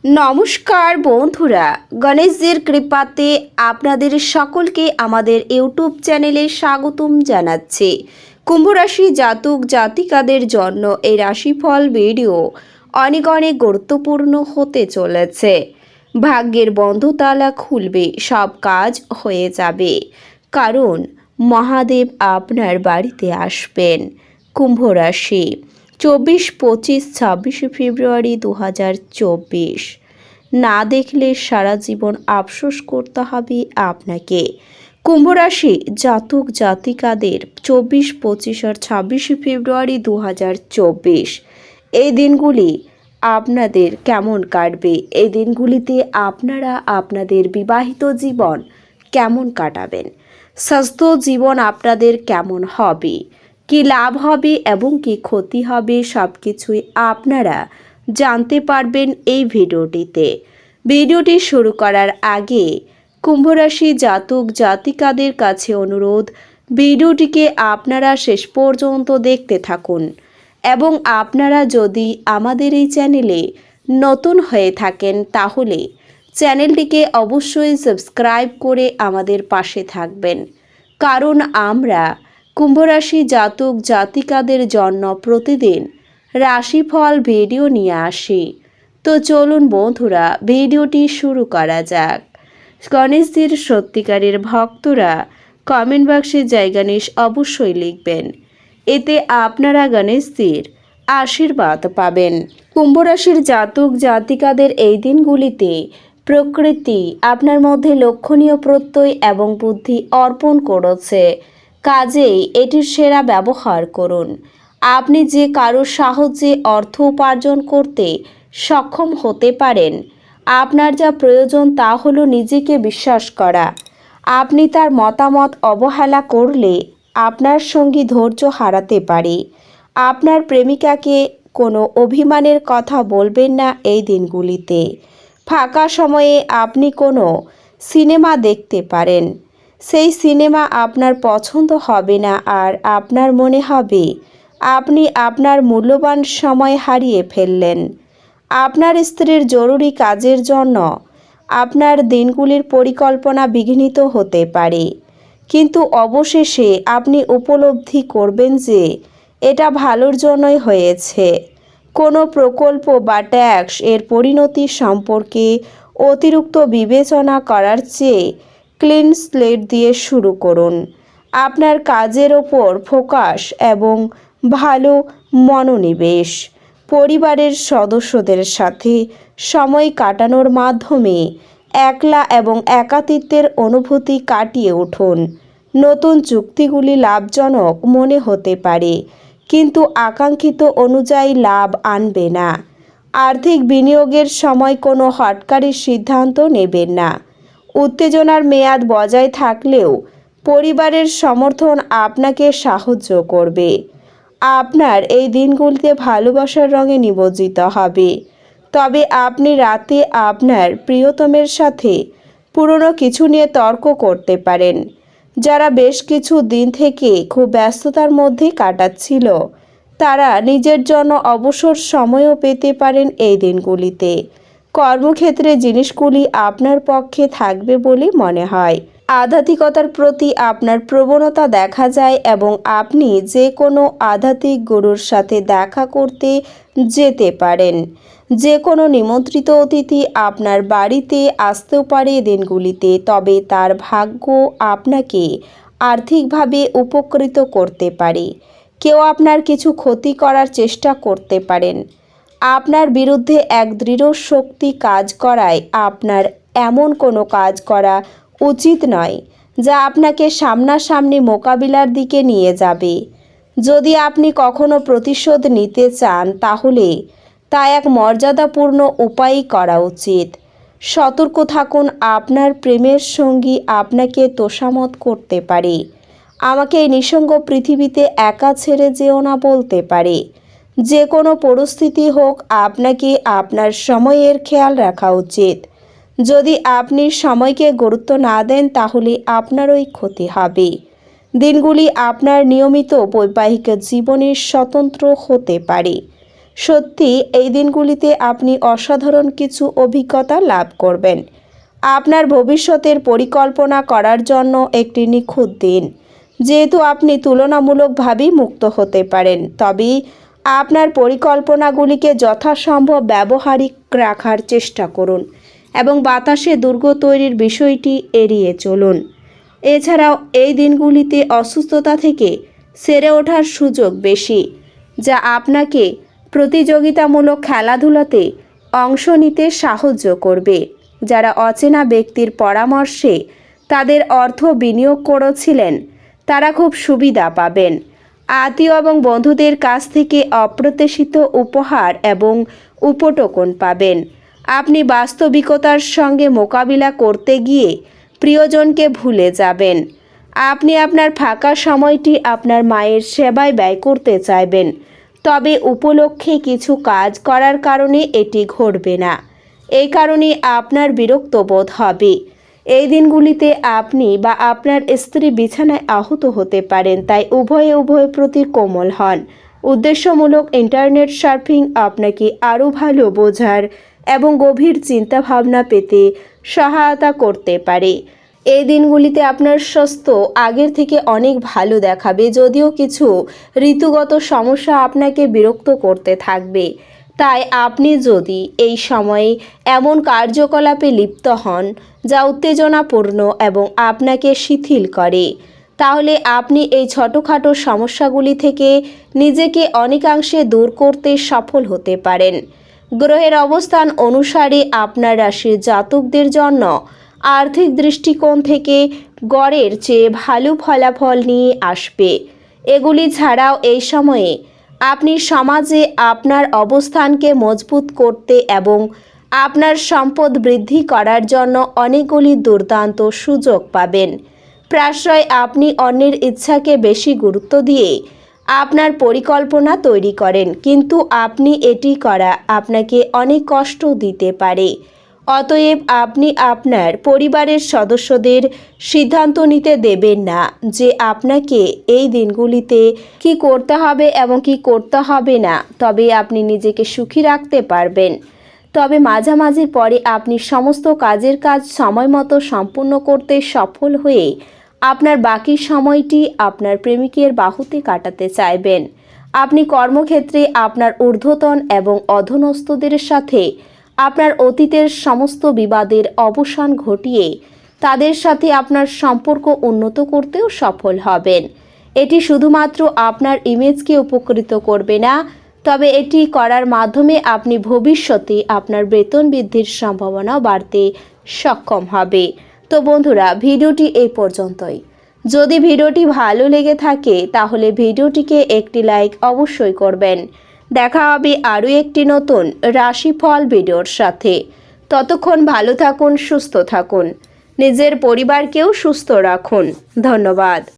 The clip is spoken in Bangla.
নমস্কার বন্ধুরা, গণেশজির কৃপাতে আপনাদের সকলকে আমাদের ইউটিউব চ্যানেলে স্বাগতম জানাচ্ছি। কুম্ভ রাশি জাতক জাতিকাদের জন্য এই রাশিফল ভিডিও অনেক অনেক গুরুত্বপূর্ণ হতে চলেছে। ভাগ্যের বন্ধ তালা খুলবে, সব কাজ হয়ে যাবে, কারণ মহাদেব আপনার বাড়িতে আসবেন। কুম্ভ রাশি 24, 25, 26 ফেব্রুয়ারি 2024। না দেখলে সারা জীবন আফসোস করতে হবে আপনাকে। কুম্ভ রাশি জাতক জাতিকাদের 24, 25 আর 26 ফেব্রুয়ারি 2024 এই দিনগুলি আপনাদের কেমন কাটবে? এই দিনগুলিতে আপনারা আপনাদের বিবাহিত জীবন কেমন কাটাবেন? স্বাস্থ্য জীবন আপনাদের কেমন হবে? কি লাভ হবে এবং কি ক্ষতি হবে, সব কিছুই আপনারা জানতে পারবেন এই ভিডিওটিতে। ভিডিওটি শুরু করার আগে কুম্ভ রাশি জাতক জাতিকাদের কাছে অনুরোধ, ভিডিওটিকে আপনারা শেষ পর্যন্ত দেখতে থাকুন এবং আপনারা যদি আমাদের এই চ্যানেলে নতুন হয়ে থাকেন তাহলে চ্যানেলটিকে অবশ্যই সাবস্ক্রাইব করে আমাদের পাশে থাকবেন, কারণ আমরা কুম্ভ রাশি জাতক জাতিকাদের জন্য প্রতিদিন রাশিফল ভিডিও নিয়ে আসি। তো চলুন বন্ধুরা, ভিডিওটি শুরু করা যাক। গণেশজির সত্যিকারের ভক্তরা কমেন্ট বক্সে জয় গণেশ অবশ্যই লিখবেন, এতে আপনারা গণেশজির আশীর্বাদ পাবেন। কুম্ভ রাশির জাতক জাতিকাদের এই দিনগুলিতে প্রকৃতি আপনার মধ্যে লক্ষণীয় প্রত্যয় এবং বুদ্ধি অর্পণ করেছে, কাজেই এটির সেরা ব্যবহার করুন। আপনি যে কারোর সাহায্যে অর্থ উপার্জন করতে সক্ষম হতে পারেন। আপনার যা প্রয়োজন তা হলো নিজেকে বিশ্বাস করা। আপনি তার মতামত অবহেলা করলে আপনার সঙ্গী ধৈর্য হারাতে পারে। আপনার প্রেমিকাকে কোনো অভিমানের কথা বলবেন না এই দিনগুলিতে। ফাঁকা সময়ে আপনি কোনো সিনেমা দেখতে পারেন। সেই সিনেমা আপনার পছন্দ হবে না আর আপনার মনে হবে আপনি আপনার মূল্যবান সময় হারিয়ে ফেললেন। আপনার স্ত্রীর জরুরি কাজের জন্য আপনার দিনগুলির পরিকল্পনা বিঘ্নিত হতে পারে, কিন্তু অবশেষে আপনি উপলব্ধি করবেন যে এটা ভালোর জন্যই হয়েছে। কোনো প্রকল্প বা ট্যাক্স এর পরিণতি সম্পর্কে অতিরিক্ত বিবেচনা করার চেয়ে ক্লিন স্লেট দিয়ে শুরু করুন। আপনার কাজের ওপর ফোকাস এবং ভালো মনোনিবেশ। পরিবারের সদস্যদের সাথে সময় কাটানোর মাধ্যমে একলা এবং একাকিত্বের অনুভূতি কাটিয়ে উঠুন। নতুন চুক্তিগুলি লাভজনক মনে হতে পারে, কিন্তু আকাঙ্ক্ষিত অনুযায়ী লাভ আনবে না। আর্থিক বিনিয়োগের সময় কোনো হঠকারী সিদ্ধান্ত নেবেন না। উত্তেজনার মেয়াদ বজায় থাকলেও পরিবারের সমর্থন আপনাকে সাহায্য করবে। আপনার এই দিনগুলিতে ভালোবাসার রঙে নিমজ্জিত হবে, তবে আপনি রাতে আপনার প্রিয়তমের সাথে পুরনো কিছু নিয়ে তর্ক করতে পারেন। যারা বেশ কিছু দিন থেকে খুব ব্যস্ততার মধ্যে কাটাচ্ছিল তারা নিজের জন্য অবসর সময়ও পেতে পারেন এই দিনগুলিতে। কর্মক্ষেত্রে জিনিসগুলি আপনার পক্ষে থাকবে বলে মনে হয়। আধ্যাত্মিকতার প্রতি আপনার প্রবণতা দেখা যায় এবং আপনি যে কোনো আধ্যাত্মিক গুরুর সাথে দেখা করতে যেতে পারেন। যে কোনো নিমন্ত্রিত অতিথি আপনার বাড়িতে আসতেও পারে দিনগুলিতে, তবে তার ভাগ্য আপনাকে আর্থিকভাবে উপকৃত করতে পারে। কেউ আপনার কিছু ক্ষতি করার চেষ্টা করতে পারেন। আপনার বিরুদ্ধে এক দৃঢ় শক্তি কাজ করায় আপনার এমন কোনো কাজ করা উচিত নয় যা আপনাকে সামনাসামনি মোকাবিলার দিকে নিয়ে যাবে। যদি আপনি কখনো প্রতিশোধ নিতে চান তাহলে তা এক মর্যাদাপূর্ণ উপায়ই করা উচিত। সতর্ক থাকুন, আপনার প্রেমের সঙ্গী আপনাকে তোষামত করতে পারে। আমাকে এই নিঃসঙ্গ পৃথিবীতে একা ছেড়ে যেও না বলতে পারে। যে কোনো পরিস্থিতি হোক আপনাকে আপনার সময়ের খেয়াল রাখা উচিত। যদি আপনি সময়কে গুরুত্ব না দেন তাহলে আপনারই ক্ষতি হবে। দিনগুলি আপনার নিয়মিত বৈবাহিক জীবনের স্বতন্ত্র হতে পারে, সত্যি এই দিনগুলিতে আপনি অসাধারণ কিছু অভিজ্ঞতা লাভ করবেন। আপনার ভবিষ্যতের পরিকল্পনা করার জন্য একটি নিখুঁত দিন। যেহেতু আপনি তুলনামূলকভাবেই মুক্ত হতে পারেন, তবে আপনার পরিকল্পনাগুলিকে যথাসম্ভব ব্যবহারিক রাখার চেষ্টা করুন এবং বাতাসে দুর্গ তৈরির বিষয়টি এড়িয়ে চলুন। এছাড়াও এই দিনগুলিতে অসুস্থতা থেকে সেরে ওঠার সুযোগ বেশি, যা আপনাকে প্রতিযোগিতামূলক খেলাধুলাতে অংশ নিতে সাহায্য করবে। যারা অচেনা ব্যক্তির পরামর্শে তাদের অর্থ বিনিয়োগ করেছিলেন, তারা খুব সুবিধা পাবেন। আত্মীয় এবং বন্ধুদের কাছ থেকে অপ্রত্যাশিত উপহার এবং উপটোকন পাবেন। আপনি বাস্তবিকতার সঙ্গে মোকাবিলা করতে গিয়ে প্রিয়জনকে ভুলে যাবেন। আপনি আপনার ফাঁকা সময়টি আপনার মায়ের সেবায় ব্যয় করতে চাইবেন, তবে উপলক্ষে কিছু কাজ করার কারণে এটি ঘটবে না। এই কারণে আপনার বিরক্ত বোধ হবে। এই দিনগুলিতে আপনি বা আপনার স্ত্রী বিছানায় আহত হতে পারেন, তাই উভয়ের প্রতি কোমল হন। উদ্দেশ্যমূলক ইন্টারনেট সার্ফিং আপনাকে আরও ভালো বোঝার এবং গভীর চিন্তাভাবনা পেতে সহায়তা করতে পারে। এই দিনগুলিতে আপনার স্বাস্থ্য আগের থেকে অনেক ভালো দেখাবে, যদিও কিছু ঋতুগত সমস্যা আপনাকে বিরক্ত করতে থাকবে। তাই আপনি যদি এই সময়ে এমন কার্যকলাপে লিপ্ত হন যা উত্তেজনাপূর্ণ এবং আপনাকে শিথিল করে, তাহলে আপনি এই ছোটোখাটো সমস্যাগুলি থেকে নিজেকে অনেকাংশে দূর করতে সফল হতে পারেন। গ্রহের অবস্থান অনুসারে আপনার রাশির জাতকদের জন্য আর্থিক দৃষ্টিকোণ থেকে গড়ের চেয়ে ভালো ফলাফল নিয়ে আসবে। এগুলি ছাড়াও এই সময়ে আপনি সমাজে আপনার অবস্থানকে মজবুত করতে এবং আপনার সম্পদ বৃদ্ধি করার জন্য অনেকগুলি দুর্দান্ত সুযোগ পাবেন। প্রায়শই আপনি অন্যের ইচ্ছাকে বেশি গুরুত্ব দিয়ে আপনার পরিকল্পনা তৈরি করেন, কিন্তু আপনি এটি করা আপনাকে অনেক কষ্ট দিতে পারে। অতএব আপনি আপনার পরিবারের সদস্যদের সিদ্ধান্ত নিতে দেবেন না যে আপনাকে এই দিনগুলিতে কি করতে হবে এবং কি করতে হবে না, তবে আপনি নিজেকে সুখী রাখতে পারবেন। তবে মাঝামাঝি পরে আপনি সমস্ত কাজের কাজ সময়মতো সম্পূর্ণ করতে সফল হয়ে আপনার বাকি সময়টি আপনার প্রেমিকের বাহুতে কাটাতে চাইবেন। আপনি কর্মক্ষেত্রে আপনার ঊর্ধ্বতন এবং অধস্তনদের সাথে আপনার অতীতের সমস্ত বিবাদের অবসান ঘটিয়ে তাদের সাথে আপনার সম্পর্ক উন্নত করতেও সফল হবেন। এটি শুধুমাত্র আপনার ইমেজকে উপকৃত করবে না, তবে এটি করার মাধ্যমে আপনি ভবিষ্যতে আপনার বেতন বৃদ্ধির সম্ভাবনা বাড়তে সক্ষম হবে। তো বন্ধুরা, ভিডিওটি এই পর্যন্তই। যদি ভিডিওটি ভালো লেগে থাকে তাহলে ভিডিওটিকে একটি লাইক অবশ্যই করবেন। দেখা হবে আরও একটি নতুন রাশিফল ভিডিওর সাথে। ততক্ষণ ভালো থাকুন, সুস্থ থাকুন, নিজের পরিবারকেও সুস্থ রাখুন। ধন্যবাদ।